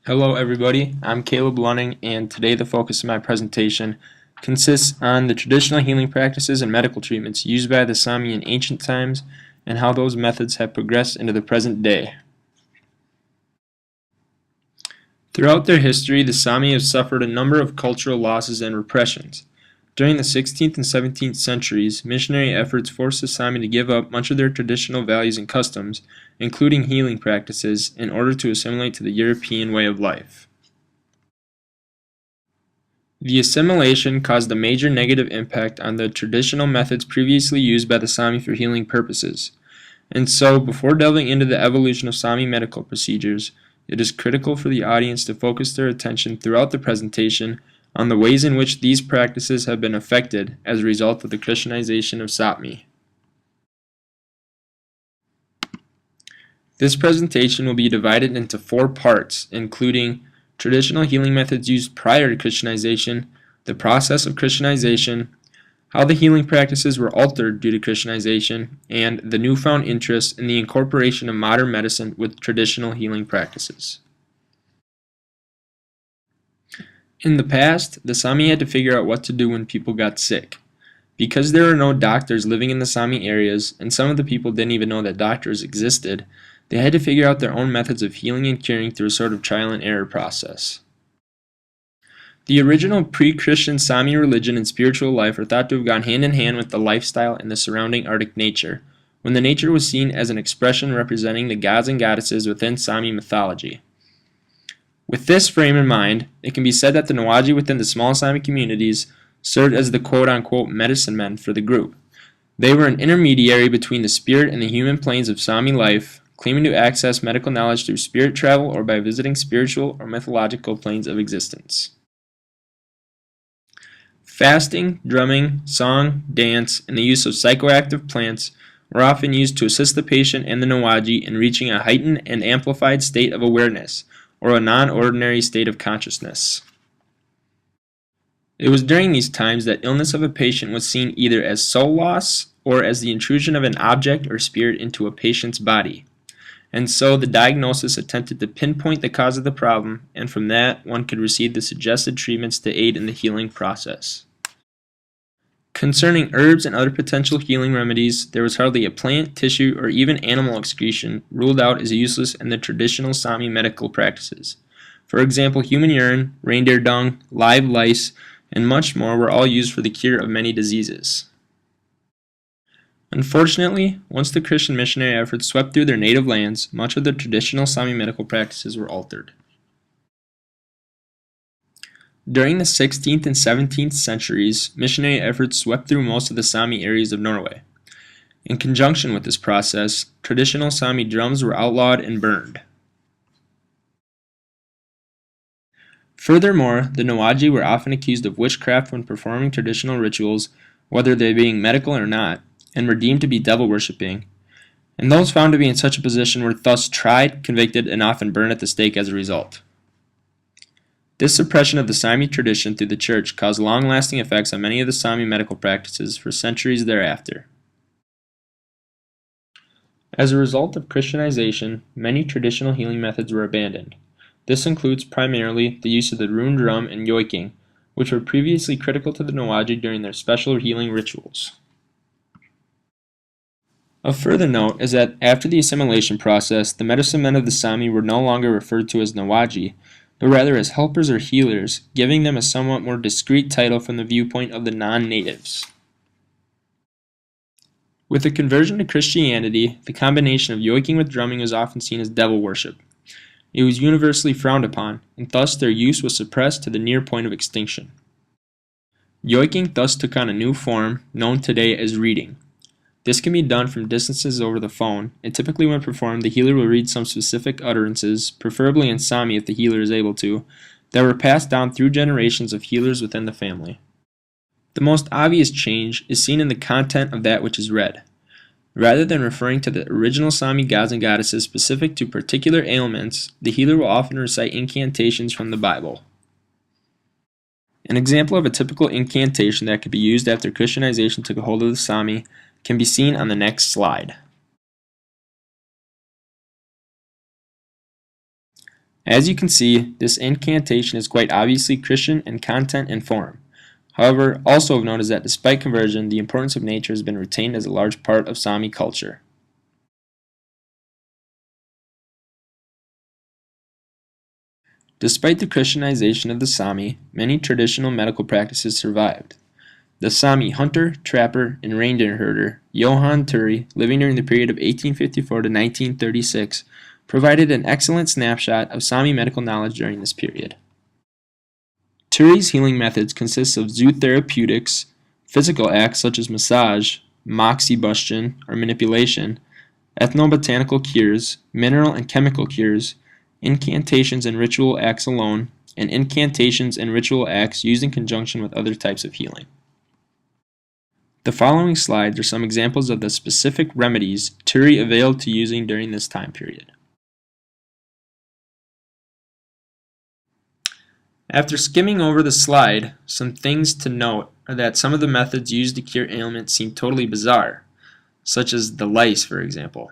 Hello everybody, I'm Caleb Lunning, and today the focus of my presentation consists on the traditional healing practices and medical treatments used by the Sami in ancient times and how those methods have progressed into the present day. Throughout their history, the Sami have suffered a number of cultural losses and repressions. During the 16th and 17th centuries, missionary efforts forced the Sami to give up much of their traditional values and customs, including healing practices, in order to assimilate to the European way of life. The assimilation caused a major negative impact on the traditional methods previously used by the Sami for healing purposes. And so, before delving into the evolution of Sami medical procedures, it is critical for the audience to focus their attention throughout the presentation on the ways in which these practices have been affected as a result of the Christianization of Sami. This presentation will be divided into 4 parts, including traditional healing methods used prior to Christianization, the process of Christianization, how the healing practices were altered due to Christianization, and the newfound interest in the incorporation of modern medicine with traditional healing practices. In the past, the Sami had to figure out what to do when people got sick. Because there were no doctors living in the Sami areas, and some of the people didn't even know that doctors existed, they had to figure out their own methods of healing and curing through a sort of trial and error process. The original pre-Christian Sami religion and spiritual life are thought to have gone hand in hand with the lifestyle and the surrounding Arctic nature, when the nature was seen as an expression representing the gods and goddesses within Sami mythology. With this frame in mind, it can be said that the Nawaji within the small Sami communities served as the quote-unquote medicine men for the group. They were an intermediary between the spirit and the human planes of Sami life, claiming to access medical knowledge through spirit travel or by visiting spiritual or mythological planes of existence. Fasting, drumming, song, dance, and the use of psychoactive plants were often used to assist the patient and the Nawaji in reaching a heightened and amplified state of awareness, or a non-ordinary state of consciousness. It was during these times that illness of a patient was seen either as soul loss or as the intrusion of an object or spirit into a patient's body. And so the diagnosis attempted to pinpoint the cause of the problem, and from that one could receive the suggested treatments to aid in the healing process. Concerning herbs and other potential healing remedies, there was hardly a plant, tissue, or even animal excretion ruled out as useless in the traditional Sami medical practices. For example, human urine, reindeer dung, live lice, and much more were all used for the cure of many diseases. Unfortunately, once the Christian missionary efforts swept through their native lands, much of the traditional Sami medical practices were altered. During the 16th and 17th centuries, missionary efforts swept through most of the Sami areas of Norway. In conjunction with this process, traditional Sami drums were outlawed and burned. Furthermore, the Nawaji were often accused of witchcraft when performing traditional rituals, whether they being medical or not, and were deemed to be devil worshipping, and those found to be in such a position were thus tried, convicted, and often burned at the stake as a result. This suppression of the Sami tradition through the church caused long-lasting effects on many of the Sami medical practices for centuries thereafter. As a result of Christianization, many traditional healing methods were abandoned. This includes primarily the use of the rune drum and yoiking, which were previously critical to the Nawaji during their special healing rituals. Of further note is that after the assimilation process, the medicine men of the Sami were no longer referred to as Nawaji, but rather as helpers or healers, giving them a somewhat more discreet title from the viewpoint of the non-natives. With the conversion to Christianity, the combination of yoiking with drumming was often seen as devil worship. It was universally frowned upon, and thus their use was suppressed to the near point of extinction. Yoiking thus took on a new form, known today as reading. This can be done from distances over the phone, and typically when performed, the healer will read some specific utterances, preferably in Sami if the healer is able to, that were passed down through generations of healers within the family. The most obvious change is seen in the content of that which is read. Rather than referring to the original Sami gods and goddesses specific to particular ailments, the healer will often recite incantations from the Bible. An example of a typical incantation that could be used after Christianization took a hold of the Sami can be seen on the next slide. As you can see, this incantation is quite obviously Christian in content and form. However, also of note is that despite conversion, the importance of nature has been retained as a large part of Sami culture. Despite the Christianization of the Sami, many traditional medical practices survived. The Sami hunter, trapper, and reindeer herder, Johan Turi, living during the period of 1854 to 1936, provided an excellent snapshot of Sami medical knowledge during this period. Turi's healing methods consist of zootherapeutics, physical acts such as massage, moxibustion or manipulation, ethnobotanical cures, mineral and chemical cures, incantations and ritual acts alone, and incantations and ritual acts used in conjunction with other types of healing. The following slides are some examples of the specific remedies Turi availed to using during this time period. After skimming over the slide, some things to note are that some of the methods used to cure ailments seem totally bizarre, such as the lice, for example.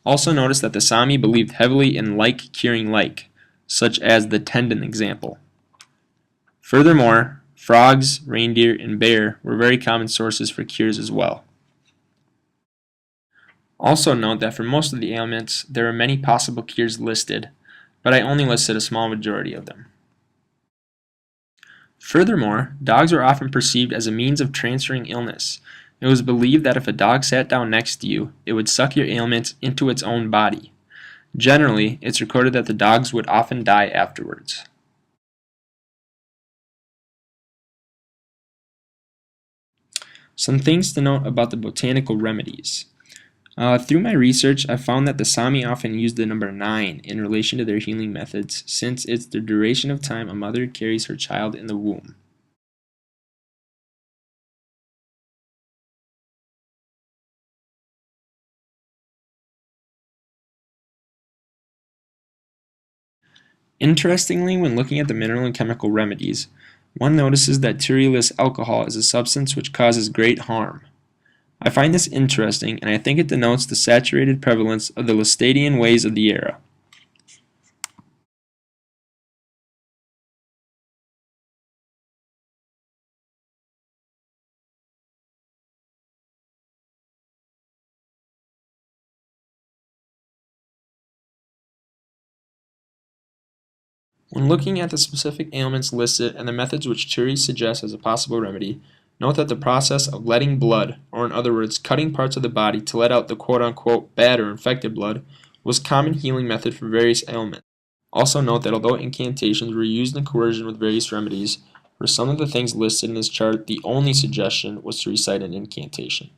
Also notice that the Sami believed heavily in like curing like, such as the tendon example. Furthermore, frogs, reindeer, and bear were very common sources for cures as well. Also note that for most of the ailments, there are many possible cures listed, but I only listed a small majority of them. Furthermore, dogs were often perceived as a means of transferring illness. It was believed that if a dog sat down next to you, it would suck your ailments into its own body. Generally, it's recorded that the dogs would often die afterwards. Some things to note about the botanical remedies. Through my research, I found that the Sami often used the number 9 in relation to their healing methods, since it's the duration of time a mother carries her child in the womb. Interestingly, when looking at the mineral and chemical remedies, one notices that Turi lists alcohol as a substance which causes great harm. I find this interesting, and I think it denotes the saturated prevalence of the Lestadian ways of the era. When looking at the specific ailments listed and the methods which Turi suggests as a possible remedy, note that the process of letting blood, or in other words, cutting parts of the body to let out the quote-unquote bad or infected blood, was a common healing method for various ailments. Also note that although incantations were used in coercion with various remedies, for some of the things listed in this chart, the only suggestion was to recite an incantation.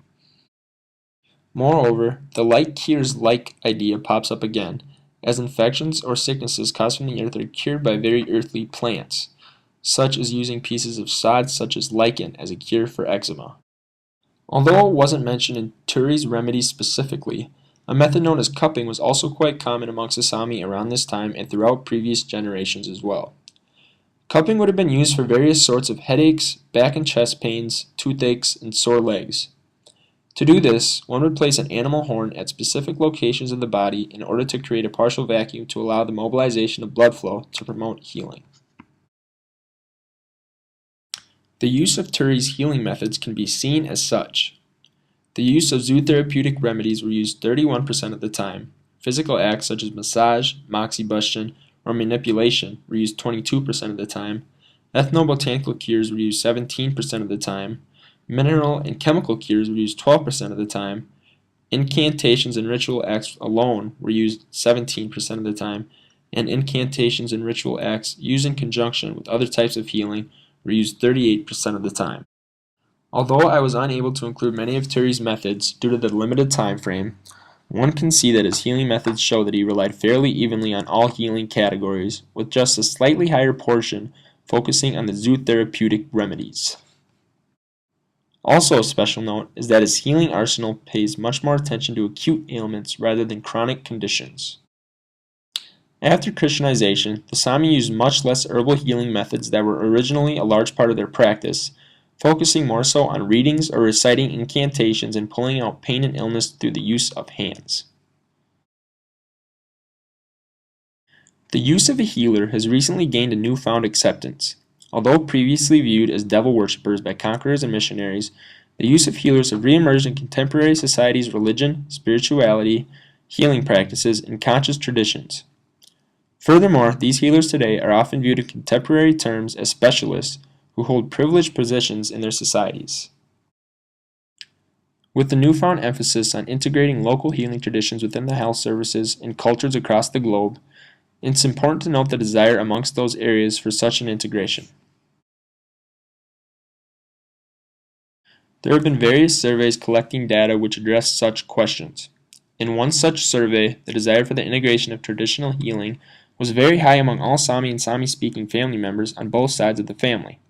Moreover, the like cures like idea pops up again, as infections or sicknesses caused from the earth are cured by very earthly plants, such as using pieces of sod such as lichen as a cure for eczema. Although it wasn't mentioned in Turi's remedies specifically, a method known as cupping was also quite common amongst the Sami around this time and throughout previous generations as well. Cupping would have been used for various sorts of headaches, back and chest pains, toothaches, and sore legs. To do this, one would place an animal horn at specific locations of the body in order to create a partial vacuum to allow the mobilization of blood flow to promote healing. The use of Turi's healing methods can be seen as such. The use of zootherapeutic remedies were used 31% of the time. Physical acts such as massage, moxibustion, or manipulation were used 22% of the time. Ethnobotanical cures were used 17% of the time. Mineral and chemical cures were used 12% of the time. Incantations and ritual acts alone were used 17% of the time. And incantations and ritual acts used in conjunction with other types of healing were used 38% of the time. Although I was unable to include many of Turi's methods due to the limited time frame, one can see that his healing methods show that he relied fairly evenly on all healing categories, with just a slightly higher portion focusing on the zootherapeutic remedies. Also of special note is that his healing arsenal pays much more attention to acute ailments rather than chronic conditions. After Christianization, the Sami used much less herbal healing methods that were originally a large part of their practice, focusing more so on readings or reciting incantations and pulling out pain and illness through the use of hands. The use of a healer has recently gained a newfound acceptance. Although previously viewed as devil worshippers by conquerors and missionaries, the use of healers have reemerged in contemporary society's religion, spirituality, healing practices, and conscious traditions. Furthermore, these healers today are often viewed in contemporary terms as specialists who hold privileged positions in their societies. With the newfound emphasis on integrating local healing traditions within the health services and cultures across the globe, it's important to note the desire amongst those areas for such an integration. There have been various surveys collecting data which address such questions. In one such survey, the desire for the integration of traditional healing was very high among all Sami and Sami-speaking family members on both sides of the family.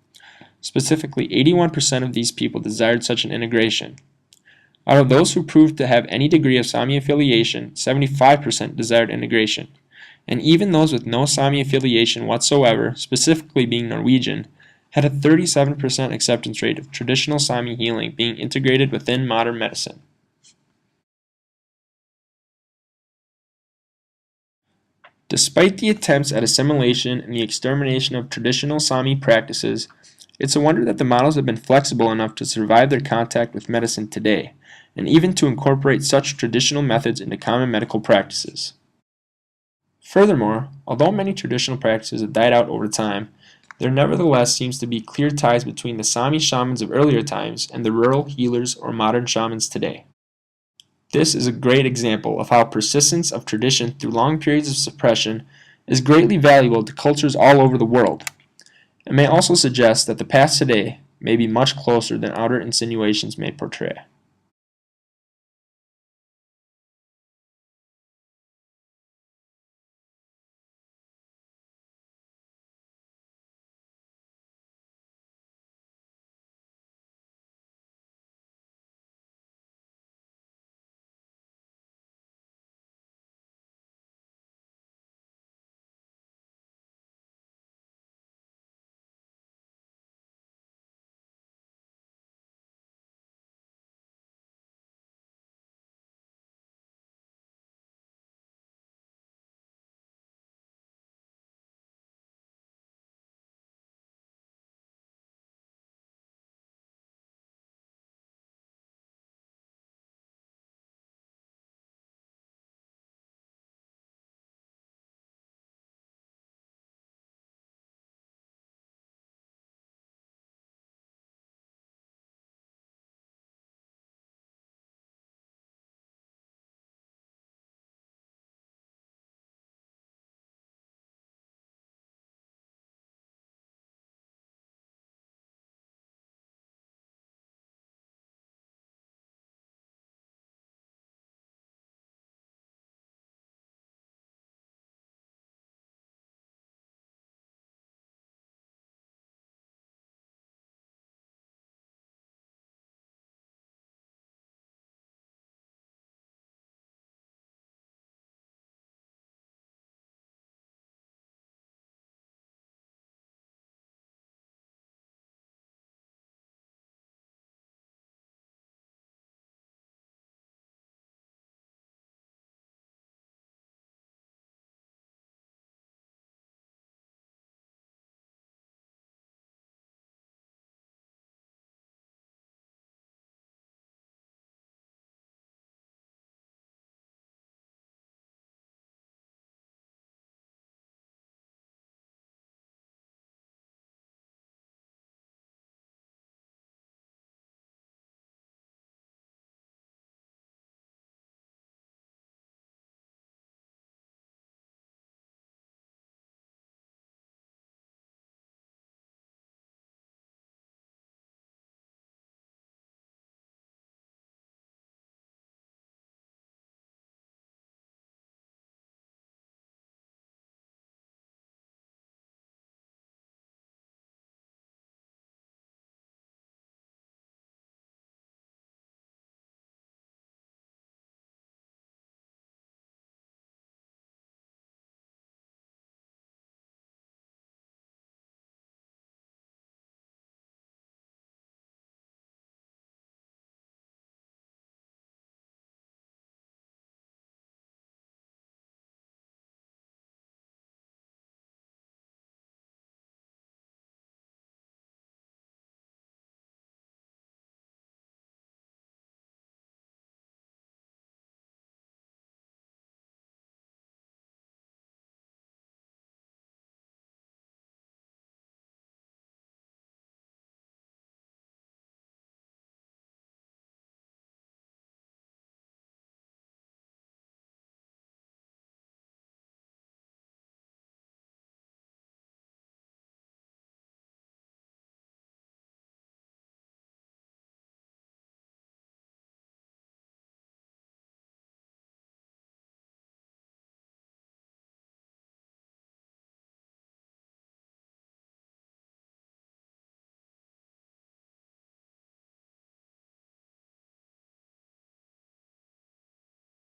Specifically, 81% of these people desired such an integration. Out of those who proved to have any degree of Sami affiliation, 75% desired integration. And even those with no Sami affiliation whatsoever, specifically being Norwegian, had a 37% acceptance rate of traditional Sami healing being integrated within modern medicine. Despite the attempts at assimilation and the extermination of traditional Sami practices, it's a wonder that the models have been flexible enough to survive their contact with medicine today, and even to incorporate such traditional methods into common medical practices. Furthermore, although many traditional practices have died out over time, there nevertheless seems to be clear ties between the Sami shamans of earlier times and the rural healers or modern shamans today. This is a great example of how persistence of tradition through long periods of suppression is greatly valuable to cultures all over the world. It may also suggest that the past today may be much closer than outer insinuations may portray.